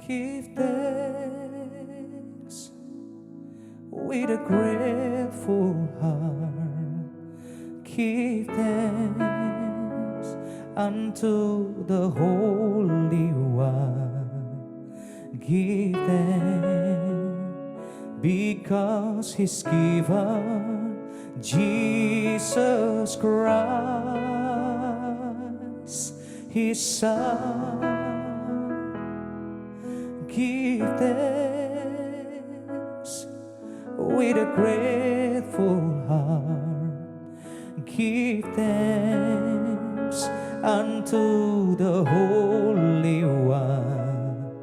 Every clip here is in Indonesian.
Give thanks with a grateful heart. Give thanks unto the Holy One. Give thanks because He's given Jesus Christ, His Son. Give thanks with a grateful heart. Give thanks unto the Holy One.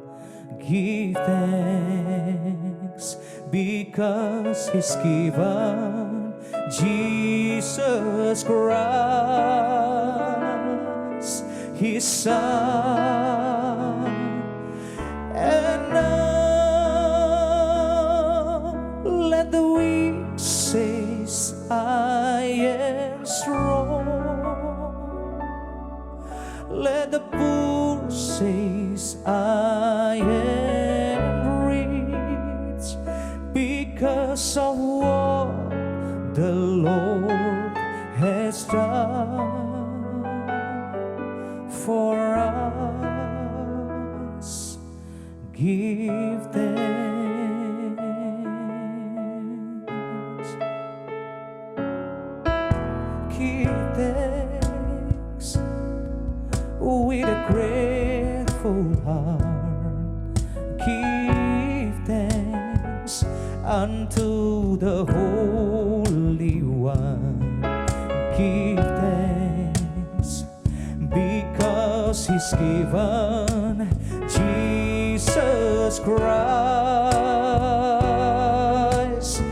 Give thanks because He's given Jesus Christ, His Son. And now let the weak say, I am strong. Let the poor say, I am rich, because of what the Lord has done for us. Give thanks. Give thanks with a grateful heart. Give thanks unto the Holy One. Give thanks because He's given Jesus Christ,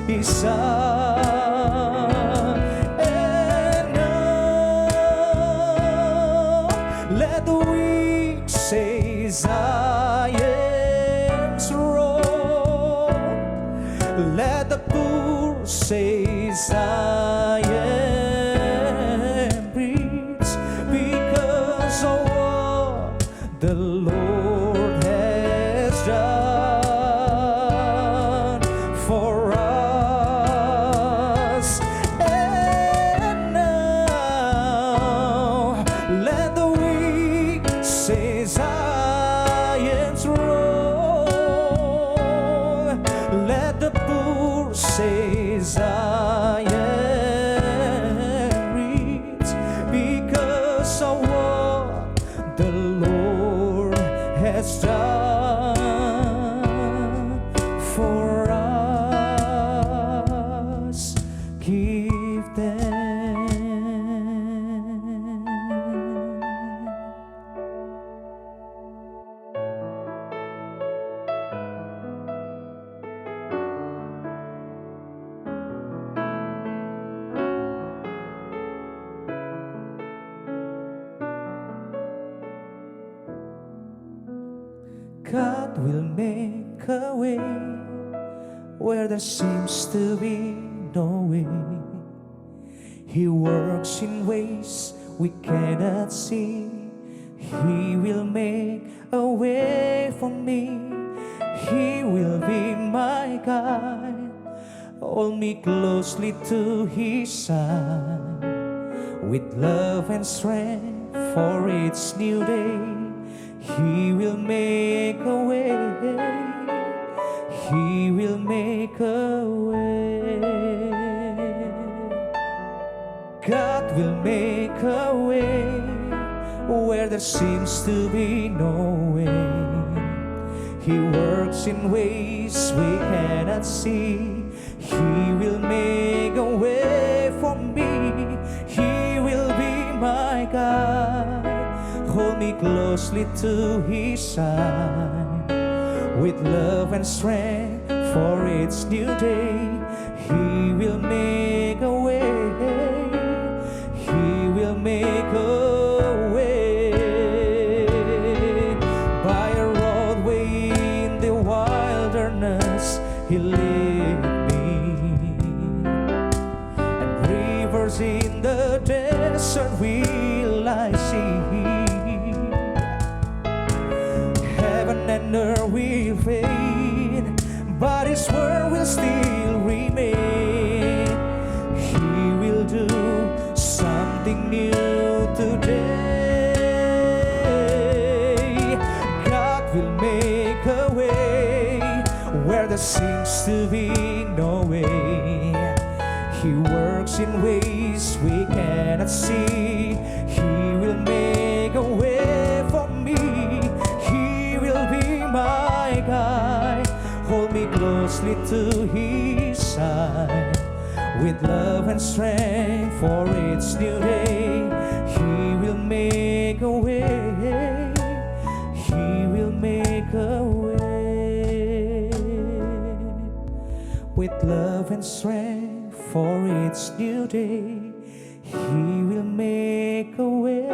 His Son. And now let the weak say, I am strong. Let the poor say, I am rich, because of what the Lord has done for us. And now let the weak say, I am strong. Let the poor say, I am rich, because of what the Lord has done for us. Give thanks. God will make a way where there seems to be no way. He works in ways we cannot see. He will make a way for me. He will be my guide. Hold me closely to His side, with love and strength for each new day. He will make a way. He will make a way. God will make a way where there seems to be no way. He works in ways we cannot see. He will make a way for me. He will be my guide. Hold me closely to His side, with love and strength for each new day. He will make a way. He will make a way by a roadway in the wilderness. He led me, and rivers in the desert will I see. And earth will fade, but His word will still remain. He will do something new today. God will make a way where there seems to be no way. He works in ways we cannot see. He will make a way for me. He will be my guide. Hold me closely to His side. With love and strength for each new day, He will make a way. He will make a way. With love and strength for each new day, He will make a way.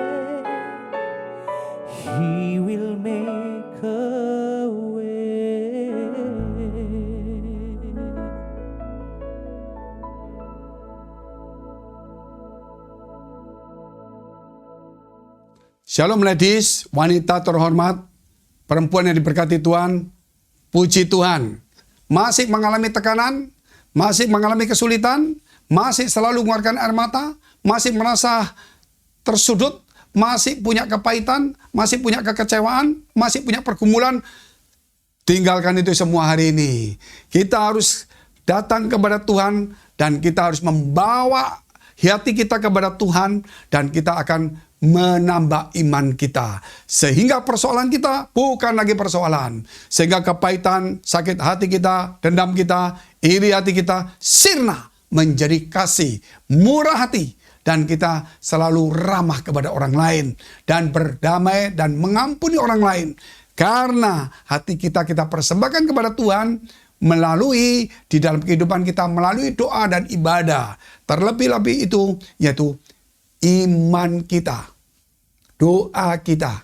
He will make a way. Shalom ladies, wanita terhormat, perempuan yang diberkati Tuhan, puji Tuhan. Masih mengalami tekanan, masih mengalami kesulitan, masih selalu mengeluarkan air mata, masih merasa tersudut, masih punya kepahitan, masih punya kekecewaan, masih punya pergumulan. Tinggalkan itu semua hari ini. Kita harus datang kepada Tuhan dan kita harus membawa hati kita kepada Tuhan dan kita akan menambah iman kita. Sehingga persoalan kita bukan lagi persoalan. Sehingga kepahitan, sakit hati kita, dendam kita, iri hati kita sirna menjadi kasih, murah hati. Dan kita selalu ramah kepada orang lain. Dan berdamai dan mengampuni orang lain. Karena hati kita persembahkan kepada Tuhan melalui di dalam kehidupan kita, melalui doa dan ibadah. Terlebih-lebih itu yaitu iman kita. Doa kita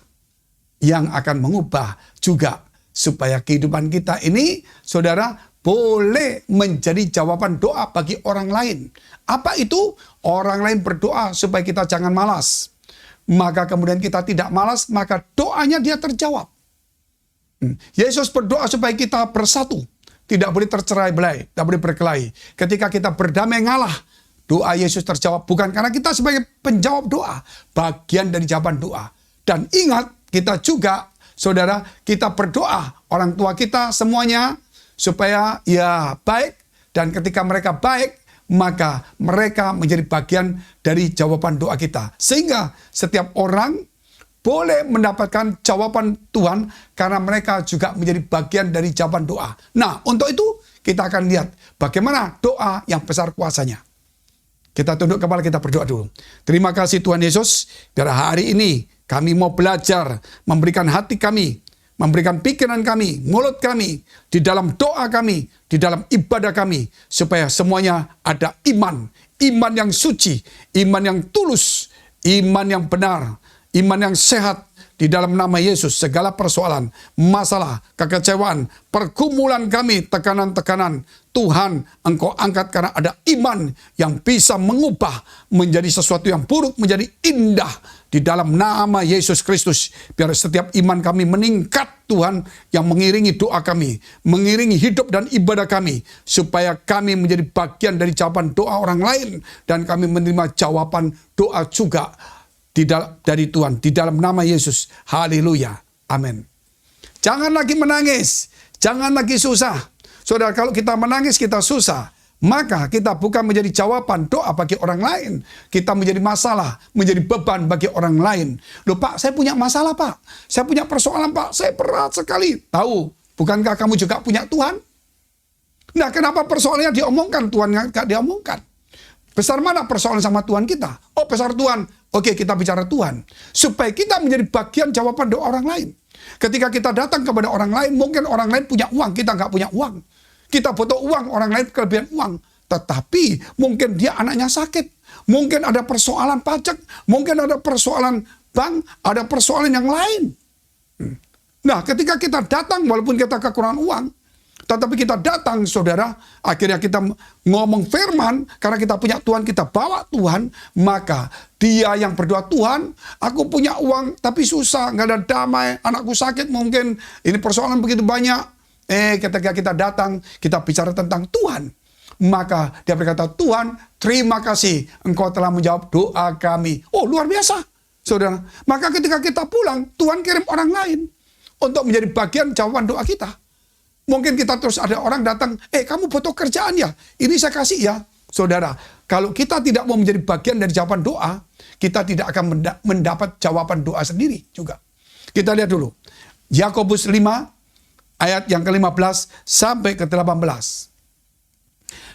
yang akan mengubah juga supaya kehidupan kita ini, saudara, boleh menjadi jawaban doa bagi orang lain. Apa itu? Orang lain berdoa supaya kita jangan malas. Maka kemudian kita tidak malas, maka doanya dia terjawab. Yesus berdoa supaya kita bersatu. Tidak boleh tercerai-berai, tidak boleh berkelahi. Ketika kita berdamai ngalah, doa Yesus terjawab bukan karena kita sebagai penjawab doa, bagian dari jawaban doa. Dan ingat, kita juga, saudara, kita berdoa, orang tua kita semuanya, supaya ya baik, dan ketika mereka baik, maka mereka menjadi bagian dari jawaban doa kita. Sehingga setiap orang boleh mendapatkan jawaban Tuhan, karena mereka juga menjadi bagian dari jawaban doa. Nah, untuk itu, kita akan lihat bagaimana doa yang besar kuasanya. Kita tunduk kepala, kita berdoa dulu. Terima kasih Tuhan Yesus, biar hari ini kami mau belajar, memberikan hati kami, memberikan pikiran kami, mulut kami, di dalam doa kami, di dalam ibadah kami, supaya semuanya ada iman, iman yang suci, iman yang tulus, iman yang benar, iman yang sehat. Di dalam nama Yesus, segala persoalan, masalah, kekecewaan, pergumulan kami, tekanan-tekanan, Tuhan, Engkau angkat karena ada iman yang bisa mengubah menjadi sesuatu yang buruk menjadi indah. Di dalam nama Yesus Kristus, biar setiap iman kami meningkat, Tuhan, yang mengiringi doa kami, mengiringi hidup dan ibadah kami, supaya kami menjadi bagian dari jawaban doa orang lain, dan kami menerima jawaban doa juga dari Tuhan, di dalam nama Yesus. Haleluya. Amin. Jangan lagi menangis, jangan lagi susah. Saudara, kalau kita menangis, kita susah, maka kita bukan menjadi jawaban doa bagi orang lain. Kita menjadi masalah, menjadi beban bagi orang lain. Loh Pak, saya punya masalah Pak, saya punya persoalan Pak, saya berat sekali. Tahu, bukankah kamu juga punya Tuhan? Nah, kenapa persoalannya diomongkan, Tuhan nggak diomongkan? Besar mana persoalan sama Tuhan kita? Oh, besar Tuhan. Oke, kita bicara Tuhan. Supaya kita menjadi bagian jawaban doa orang lain. Ketika kita datang kepada orang lain, mungkin orang lain punya uang, kita nggak punya uang. Kita butuh uang, orang lain kelebihan uang. Tetapi mungkin dia anaknya sakit. Mungkin ada persoalan pajak. Mungkin ada persoalan bank. Ada persoalan yang lain. Nah, ketika kita datang, walaupun kita kekurangan uang, tetapi kita datang, saudara, akhirnya kita ngomong firman, karena kita punya Tuhan, kita bawa Tuhan, maka dia yang berdoa, Tuhan, aku punya uang, tapi susah, nggak ada damai, anakku sakit mungkin, ini persoalan begitu banyak, Ketika kita datang, kita bicara tentang Tuhan. Maka dia berkata, Tuhan, terima kasih Engkau telah menjawab doa kami. Oh, luar biasa, saudara. Maka ketika kita pulang, Tuhan kirim orang lain untuk menjadi bagian jawaban doa kita. Mungkin kita terus ada orang datang, kamu butuh kerjaan ya? Ini saya kasih ya. Saudara, kalau kita tidak mau menjadi bagian dari jawaban doa, kita tidak akan mendapat jawaban doa sendiri juga. Kita lihat dulu. Yakobus 5, ayat yang ke-15 sampai ke-18.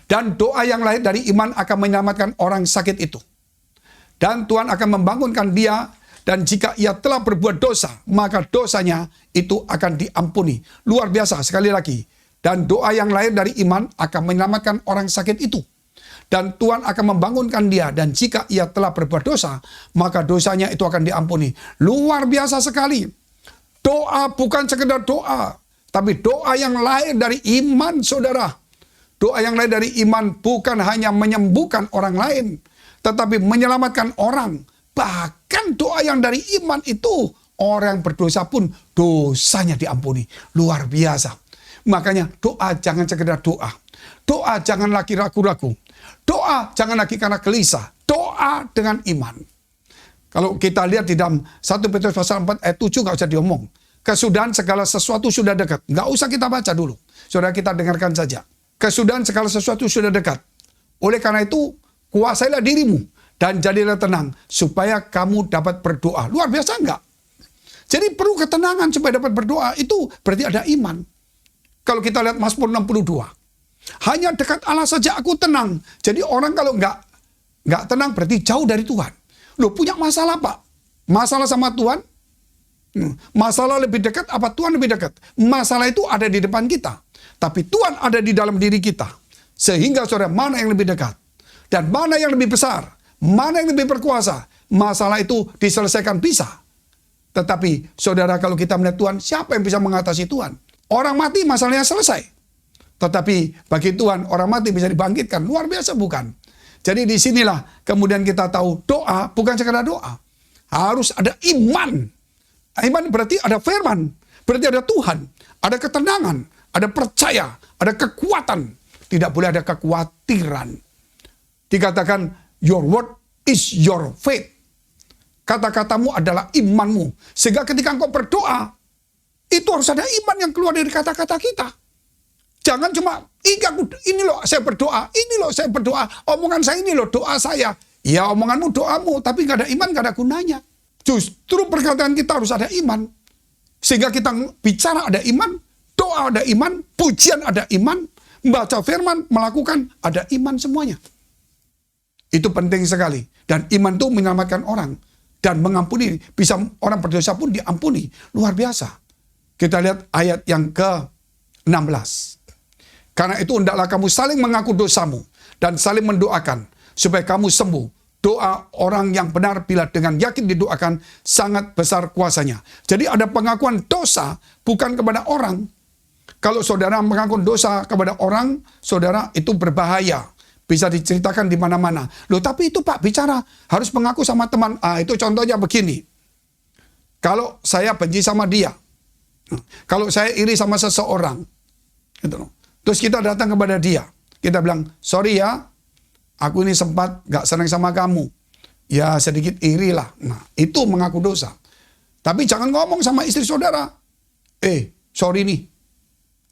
Dan doa yang lahir dari iman akan menyelamatkan orang sakit itu. Dan Tuhan akan membangunkan dia, dan jika ia telah berbuat dosa, maka dosanya itu akan diampuni. Luar biasa, sekali lagi. Dan doa yang lahir dari iman akan menyelamatkan orang sakit itu. Dan Tuhan akan membangunkan dia, dan jika ia telah berbuat dosa, maka dosanya itu akan diampuni. Luar biasa sekali. Doa bukan sekedar doa, tapi doa yang lahir dari iman, saudara. Doa yang lahir dari iman bukan hanya menyembuhkan orang lain, tetapi menyelamatkan orang. Bahkan doa yang dari iman itu, orang yang berdosa pun dosanya diampuni. Luar biasa. Makanya doa jangan sekedar doa. Doa jangan lagi ragu-ragu. Doa jangan lagi karena gelisah. Doa dengan iman. Kalau kita lihat di dalam 1 Petrus pasal 4 ayat 7 nggak usah diomong. Kesudahan segala sesuatu sudah dekat. Nggak usah kita baca dulu. Saudara, kita dengarkan saja. Kesudahan segala sesuatu sudah dekat. Oleh karena itu, kuasailah dirimu dan jadilah tenang supaya kamu dapat berdoa. Luar biasa enggak? Jadi perlu ketenangan supaya dapat berdoa. Itu berarti ada iman. Kalau kita lihat Mazmur 62. Hanya dekat Allah saja aku tenang. Jadi orang kalau nggak tenang berarti jauh dari Tuhan. Loh, punya masalah Pak? Masalah sama Tuhan? Masalah lebih dekat apa Tuhan lebih dekat? Masalah itu ada di depan kita. Tapi Tuhan ada di dalam diri kita. Sehingga saudara, mana yang lebih dekat? Dan mana yang lebih besar? Mana yang lebih berkuasa? Masalah itu diselesaikan bisa. Tetapi saudara, kalau kita melihat Tuhan, siapa yang bisa mengatasi Tuhan? Orang mati masalahnya selesai. Tetapi bagi Tuhan, orang mati bisa dibangkitkan. Luar biasa bukan? Jadi disinilah kemudian kita tahu doa bukan sekadar doa. Harus ada iman. Iman berarti ada firman. Berarti ada Tuhan. Ada ketenangan. Ada percaya. Ada kekuatan. Tidak boleh ada kekhawatiran. Dikatakan, your word is your faith. Kata-katamu adalah imanmu. Sehingga ketika engkau berdoa, itu harus ada iman yang keluar dari kata-kata kita. Jangan cuma, ini loh saya berdoa, ini loh saya berdoa, omongan saya ini loh doa saya. Ya omonganmu doamu, tapi gak ada iman, gak ada gunanya. Justru perkataan kita harus ada iman. Sehingga kita bicara ada iman, doa ada iman, pujian ada iman, membaca firman, melakukan ada iman semuanya. Itu penting sekali. Dan iman itu menyelamatkan orang. Dan mengampuni, bisa orang berdosa pun diampuni. Luar biasa. Kita lihat ayat yang ke-16. Karena itu hendaklah kamu saling mengaku dosamu dan saling mendoakan supaya kamu sembuh. Doa orang yang benar bila dengan yakin didoakan sangat besar kuasanya. Jadi ada pengakuan dosa bukan kepada orang. Kalau saudara mengaku dosa kepada orang, saudara itu berbahaya. Bisa diceritakan di mana-mana. Loh tapi itu Pak bicara harus mengaku sama teman. Itu contohnya begini. Kalau saya benci sama dia. Kalau saya iri sama seseorang. Gitu loh. Terus kita datang kepada dia. Kita bilang, sorry ya, aku ini sempat gak senang sama kamu. Ya sedikit iri lah. Nah itu mengaku dosa. Tapi jangan ngomong sama istri saudara. Sorry nih,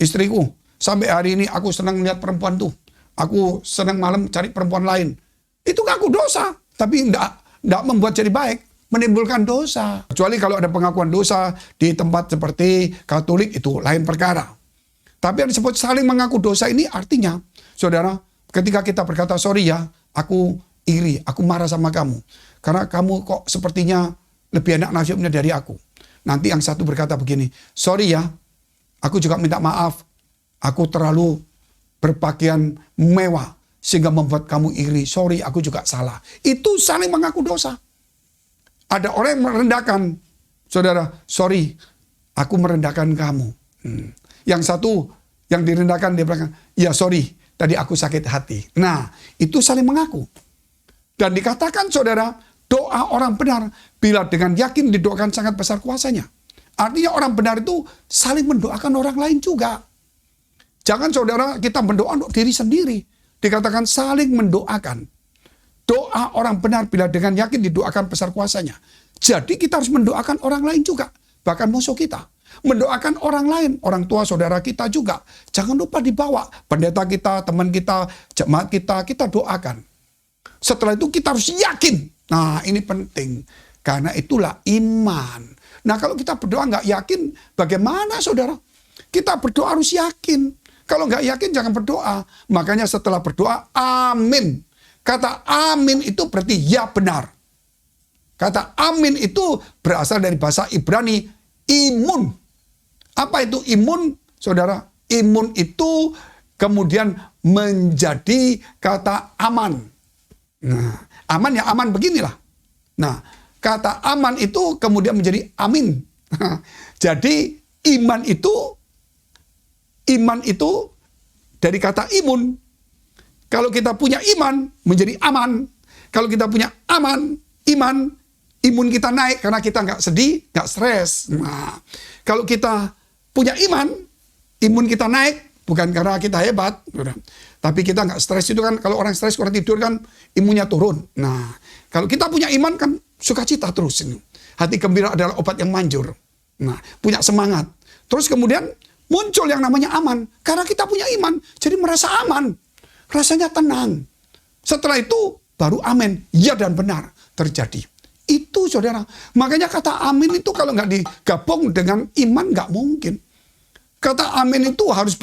istriku. Sampai hari ini aku senang melihat perempuan tuh. Aku senang malam cari perempuan lain. Itu ngaku dosa. Tapi enggak membuat jadi baik. Menimbulkan dosa. Kecuali kalau ada pengakuan dosa di tempat seperti Katolik itu lain perkara. Tapi yang disebut saling mengaku dosa ini artinya, saudara, ketika kita berkata, sorry ya, aku iri, aku marah sama kamu. Karena kamu kok sepertinya lebih enak nasibnya dari aku. Nanti yang satu berkata begini, sorry ya, aku juga minta maaf, aku terlalu berpakaian mewah, sehingga membuat kamu iri. Sorry, aku juga salah. Itu saling mengaku dosa. Ada orang yang merendahkan, saudara, sorry, aku merendahkan kamu. Yang satu yang direndahkan dia bilang, ya sorry, tadi aku sakit hati. Nah, itu saling mengaku. Dan dikatakan saudara, doa orang benar bila dengan yakin didoakan sangat besar kuasanya. Artinya orang benar itu saling mendoakan orang lain juga. Jangan saudara kita mendoa untuk diri sendiri. Dikatakan saling mendoakan. Doa orang benar bila dengan yakin didoakan besar kuasanya. Jadi kita harus mendoakan orang lain juga. Bahkan musuh kita. Mendoakan orang lain. Orang tua saudara kita juga. Jangan lupa dibawa. Pendeta kita, teman kita, jemaat kita doakan. Setelah itu kita harus yakin. Nah ini penting. Karena itulah iman. Nah kalau kita berdoa nggak yakin, bagaimana saudara? Kita berdoa harus yakin. Kalau nggak yakin jangan berdoa. Makanya setelah berdoa, amin. Kata amin itu berarti ya benar. Kata amin itu berasal dari bahasa Ibrani imun. Apa itu imun, saudara? Imun itu kemudian menjadi kata aman. Nah, aman ya aman beginilah. Nah, kata aman itu kemudian menjadi amin. Jadi iman itu dari kata imun. Kalau kita punya iman, menjadi aman. Kalau kita punya imun kita naik karena kita nggak sedih, nggak stres. Nah, kalau kita punya imun kita naik bukan karena kita hebat, tapi kita nggak stres itu kan. Kalau orang stres kurang tidur kan imunnya turun. Nah, kalau kita punya iman kan sukacita terus. Hati gembira adalah obat yang manjur. Nah, punya semangat. Terus kemudian muncul yang namanya aman karena kita punya iman, jadi merasa aman. Rasanya tenang. Setelah itu baru amin. Ya dan benar terjadi. Itu saudara. Makanya kata amin itu kalau nggak digabung dengan iman nggak mungkin. Kata amin itu harus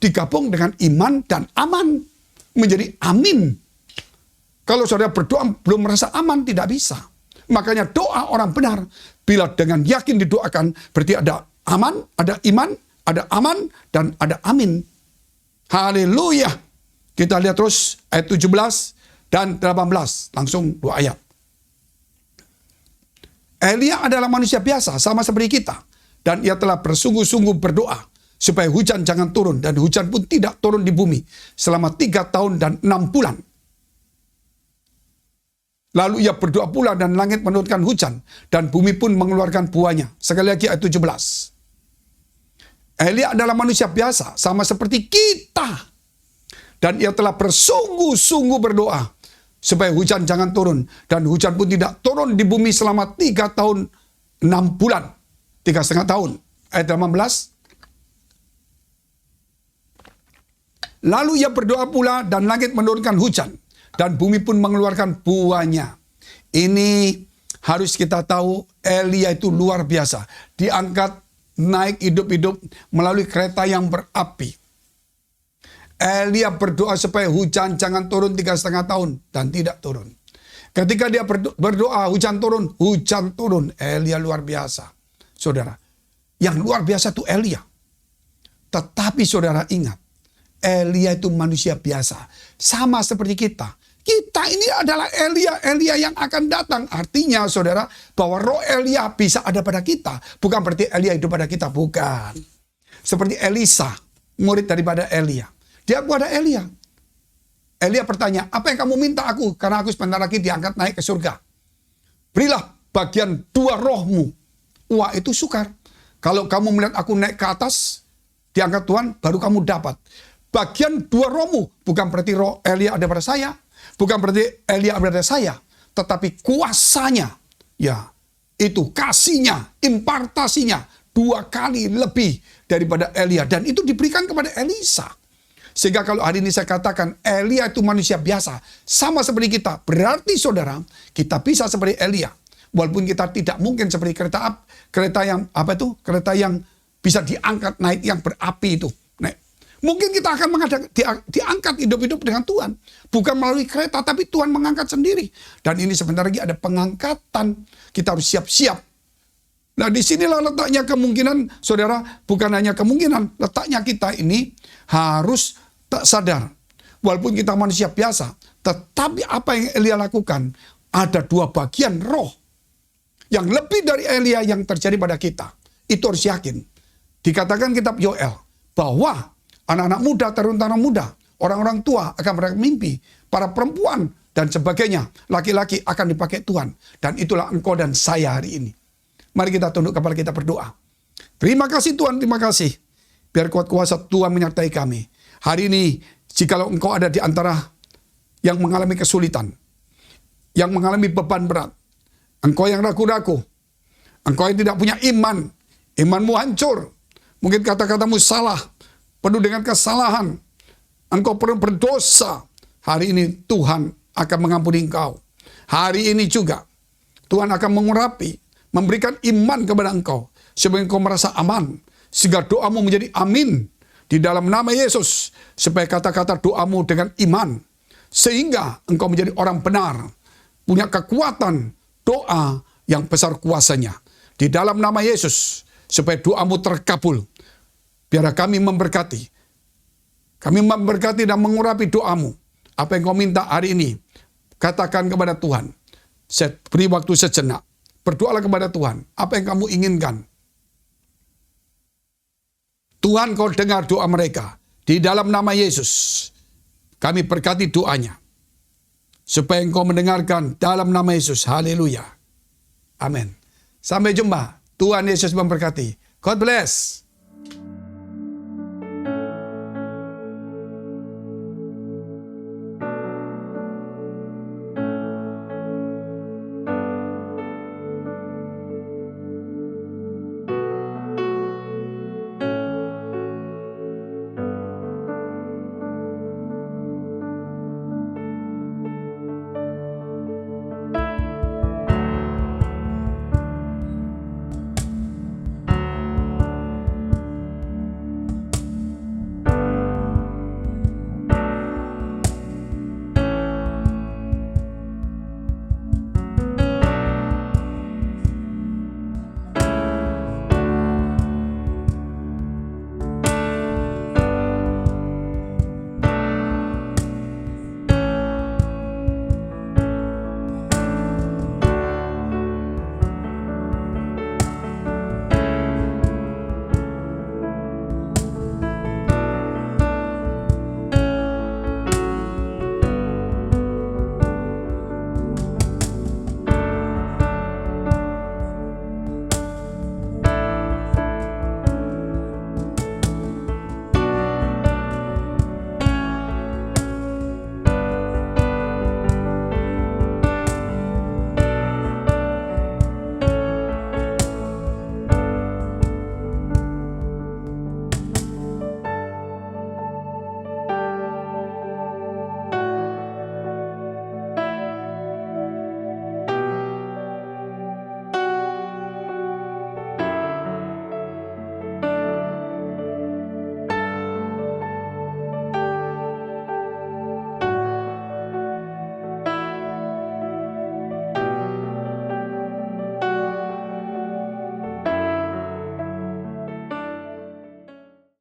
digabung dengan iman dan aman. Menjadi amin. Kalau saudara berdoa belum merasa aman tidak bisa. Makanya doa orang benar. Bila dengan yakin didoakan berarti ada aman, ada iman, ada aman, dan ada amin. Haleluya. Kita lihat terus ayat 17 dan 18. Langsung 2 ayat. Elia adalah manusia biasa sama seperti kita. Dan ia telah bersungguh-sungguh berdoa. Supaya hujan jangan turun. Dan hujan pun tidak turun di bumi. Selama 3 tahun dan 6 bulan. Lalu ia berdoa pula dan langit menurunkan hujan. Dan bumi pun mengeluarkan buahnya. Sekali lagi ayat 17. Elia adalah manusia biasa sama seperti kita. Dan ia telah bersungguh-sungguh berdoa supaya hujan jangan turun. Dan hujan pun tidak turun di bumi selama 3 tahun 6 bulan. 3,5 tahun. Ayat 18. Lalu ia berdoa pula dan langit menurunkan hujan. Dan bumi pun mengeluarkan buahnya. Ini harus kita tahu Elia itu luar biasa. Diangkat naik hidup-hidup melalui kereta yang berapi. Elia berdoa supaya hujan jangan turun 3,5 tahun. Dan tidak turun. Ketika dia berdoa hujan turun. Elia luar biasa. Saudara, yang luar biasa itu Elia. Tetapi saudara ingat, Elia itu manusia biasa. Sama seperti kita. Kita ini adalah Elia yang akan datang. Artinya saudara, bahwa roh Elia bisa ada pada kita. Bukan berarti Elia hidup pada kita. Bukan. Seperti Elisa, murid daripada Elia. Dia kepada Elia. Elia bertanya, apa yang kamu minta aku? Karena aku sebentar lagi diangkat naik ke surga. Berilah bagian 2 rohmu. Wah itu sukar. Kalau kamu melihat aku naik ke atas, diangkat Tuhan, baru kamu dapat. Bagian 2 rohmu. Bukan berarti roh Elia ada pada saya. Bukan berarti Elia ada pada saya. Tetapi kuasanya. Ya, itu kasihnya, impartasinya. 2 kali lebih daripada Elia. Dan itu diberikan kepada Elisa. Sehingga kalau hari ini saya katakan Elia itu manusia biasa. Sama seperti kita. Berarti saudara, kita bisa seperti Elia. Walaupun kita tidak mungkin seperti kereta yang bisa diangkat naik yang berapi itu. Nah, mungkin kita akan diangkat hidup-hidup dengan Tuhan. Bukan melalui kereta, tapi Tuhan mengangkat sendiri. Dan ini sebentar lagi ada pengangkatan. Kita harus siap-siap. Nah disinilah letaknya kemungkinan, saudara, bukan hanya kemungkinan. Letaknya kita ini harus tak sadar. Walaupun kita manusia biasa, tetapi apa yang Elia lakukan, ada 2 bagian roh. Yang lebih dari Elia yang terjadi pada kita. Itu harus yakin. Dikatakan kitab Yoel, bahwa anak-anak muda, taruna muda, orang-orang tua akan bermimpi, para perempuan dan sebagainya, laki-laki akan dipakai Tuhan. Dan itulah engkau dan saya hari ini. Mari kita tunduk kepala kita berdoa. Terima kasih Tuhan, terima kasih. Biar kuat kuasa Tuhan menyertai kami. Hari ini, jikalau engkau ada di antara yang mengalami kesulitan, yang mengalami beban berat, engkau yang ragu-ragu, engkau yang tidak punya iman, imanmu hancur, mungkin kata-katamu salah, penuh dengan kesalahan, engkau pernah berdosa, hari ini Tuhan akan mengampuni engkau. Hari ini juga Tuhan akan mengurapi, memberikan iman kepada engkau, supaya engkau merasa aman, sehingga doamu menjadi amin di dalam nama Yesus, supaya kata-kata doamu dengan iman, sehingga engkau menjadi orang benar, punya kekuatan doa yang besar kuasanya di dalam nama Yesus, supaya doamu terkabul. Biar kami memberkati dan mengurapi doamu. Apa yang kau minta hari ini, katakan kepada Tuhan. Saya beri waktu sejenak, berdoalah kepada Tuhan. Apa yang kamu inginkan, Tuhan kau dengar doa mereka. Di dalam nama Yesus, kami berkati doanya, supaya engkau mendengarkan dalam nama Yesus. Haleluya. Amin. Sampai jumpa. Tuhan Yesus memberkati. God bless.